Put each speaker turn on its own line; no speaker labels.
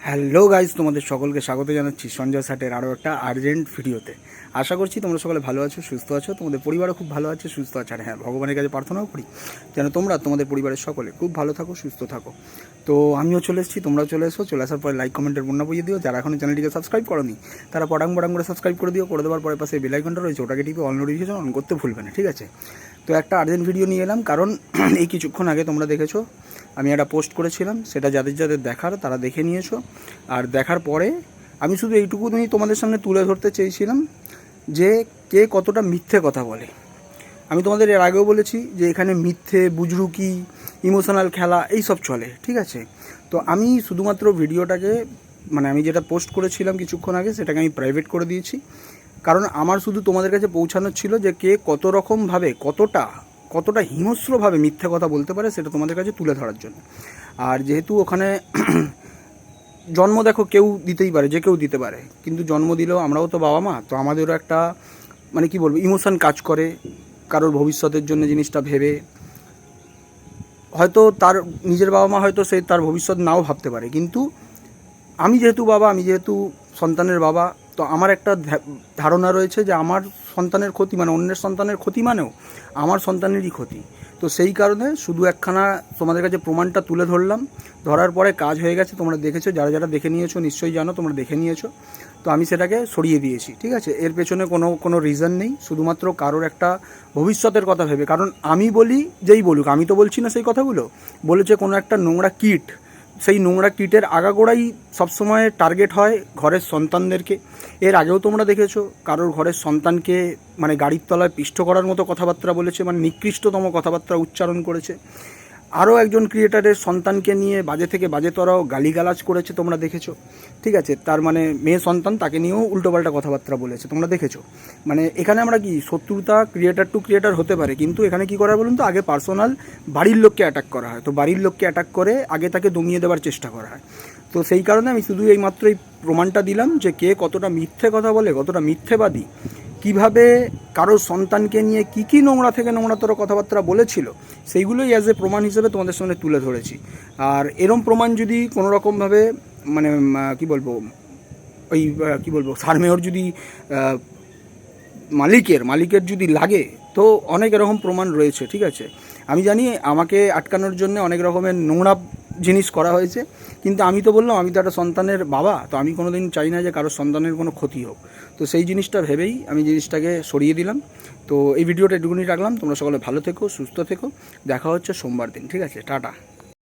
Hello guys, তোমাদের সকলকে স্বাগত জানাচ্ছি সঞ্জয় সাটের আরও একটা আর্জেন্ট ভিডিওতে। আশা করছি তোমরা সকলে ভালো আছো, সুস্থ আছো, তোমাদের পরিবারও খুব ভালো আছে, সুস্থ আছে। আর হ্যাঁ, ভগবানের কাছে প্রার্থনাও করি যেন তোমরা তোমাদের পরিবারের সকলে খুব ভালো থাকো, সুস্থ থাকো। তো আমিও চলে এসেছি, তোমরাও চলে এসো। চলে আসার পরে লাইক কমেন্টের বন্যা বইয়ে দিও। যারা এখনও চ্যানেলটিকে সাবস্ক্রাইব করোনি তারা পটাং করে সাবস্ক্রাইব করে দিও। করে দেওয়ার পরে পাশে বেল আইকনটা রয়েছে, ওটাকে টিপে অল নোটিফিকেশন অন করতে ভুলবে না, ঠিক আছে? তো একটা আর্জেন্ট ভিডিও নিয়ে এলাম, কারণ এই কিছুক্ষণ আগে তোমরা দেখেছো আমি একটা পোস্ট করেছিলাম, সেটা যাদের যাদের দেখার তারা দেখে নিয়েছো। আর দেখার পরে আমি শুধু এইটুকু তোমাদের সামনে তুলে ধরতে চেয়েছিলাম যে কে কতটা মিথ্যে কথা বলে। আমি তোমাদের এর আগেও বলেছি যে এখানে মিথ্যে, বুজরুকি, ইমোশনাল খেলা এইসব চলে, ঠিক আছে? তো আমি শুধুমাত্র ভিডিওটাকে আমি যেটা পোস্ট করেছিলাম কিছুক্ষণ আগে সেটাকে আমি প্রাইভেট করে দিয়েছি, কারণ আমার শুধু তোমাদের কাছে পৌঁছানোর ছিল যে কে কত রকমভাবে কতটা হিংস্রভাবে মিথ্যে কথা বলতে পারে সেটা তোমাদের কাছে তুলে ধরার জন্য। আর যেহেতু ওখানে জন্ম দেখো কেউ দিতেই পারে, যে কেউ দিতে পারে, কিন্তু জন্ম দিলেও আমরাও তো বাবা মা, তো আমাদেরও একটা ইমোশন কাজ করে কারোর ভবিষ্যতের জন্য জিনিসটা ভেবে। হয়তো তার নিজের বাবা মা হয়তো সে তার ভবিষ্যৎ নাও ভাবতে পারে, কিন্তু আমি যেহেতু সন্তানের বাবা, তো আমার একটা ধারণা রয়েছে যে আমার সন্তানের ক্ষতি অন্যের সন্তানের ক্ষতি মানেও আমার সন্তানেরই ক্ষতি। তো সেই কারণে শুধু একখানা তোমাদের কাছে প্রমাণটা তুলে ধরলাম। ধরার পরে কাজ হয়ে গেছে, তোমরা দেখেছো, যারা যারা দেখে নিয়েছো নিশ্চয়ই জানো, তোমরা দেখে নিয়েছো। তো আমি সেটাকে সরিয়ে দিয়েছি, ঠিক আছে? এর পেছনে কোনো রিজন নেই, শুধুমাত্র কারোর একটা ভবিষ্যতের কথা ভেবে। কারণ আমি বলি, যেই বলুক, আমি তো বলছি না সেই কথাগুলো, বলেছে কোনো একটা নোংরা কিট, সেই নোংরা কিটের আগাগোড়াই সবসময় টার্গেট হয় ঘরের সন্তানদেরকে। এর আগেও তোমরা দেখেছো কারোর ঘরের সন্তানকে গাড়ির তলায় পিষ্ট করার মতো কথাবার্তা বলেছে, নিকৃষ্টতম কথাবার্তা উচ্চারণ করেছে। আরও একজন ক্রিয়েটারের সন্তানকে নিয়ে বাজে থেকে বাজেতরাও গালিগালাজ করেছে, তোমরা দেখেছো, ঠিক আছে? তার মেয়ে সন্তান, তাকে নিয়েও উল্টোপাল্টা কথাবার্তা বলেছে, তোমরা দেখেছো। এখানে আমরা কি শত্রুতা ক্রিয়েটার টু ক্রিয়েটার হতে পারে, কিন্তু এখানে কি করা বলুন তো, আগে পার্সোনাল বাড়ির লোককে অ্যাটাক করা হয়। তো বাড়ির লোককে অ্যাটাক করে আগে তাকে দমিয়ে দেওয়ার চেষ্টা করা হয়। তো সেই কারণে আমি শুধু এইমাত্র এই প্রমাণটা দিলাম যে কে কতটা মিথ্যে কথা বলে, কতটা মিথ্যেবাদী, কিভাবে কারোর সন্তানকে নিয়ে কী নোংরা থেকে নোংরাতর কথাবার্তা বলেছিল, সেইগুলোই অ্যাজ এ প্রমাণ হিসেবে তোমাদের সামনে তুলে ধরেছি। আর এরম প্রমাণ যদি কোনো রকমভাবে সারমেয়র যদি মালিকের যদি লাগে, তো অনেক এরকম প্রমাণ রয়েছে, ঠিক আছে? আমি জানি আমাকে আটকানোর জন্য অনেক রকমের নোংরা জিনিস করা হয়েছে, কিন্তু আমি তো বললাম আমি তো একটা সন্তানের বাবা, তো আমি কোনো দিন চাই না যে কারোর সন্তানের কোনো ক্ষতি হোক। তো সেই জিনিসটা ভেবেই আমি জিনিসটাকে সরিয়ে দিলাম। তো এই ভিডিওটা এটুকুনি রাখলাম। তোমরা সকলে ভালো থেকো, সুস্থ থেকো। দেখা হচ্ছে সোমবার দিন, ঠিক আছে? টাটা।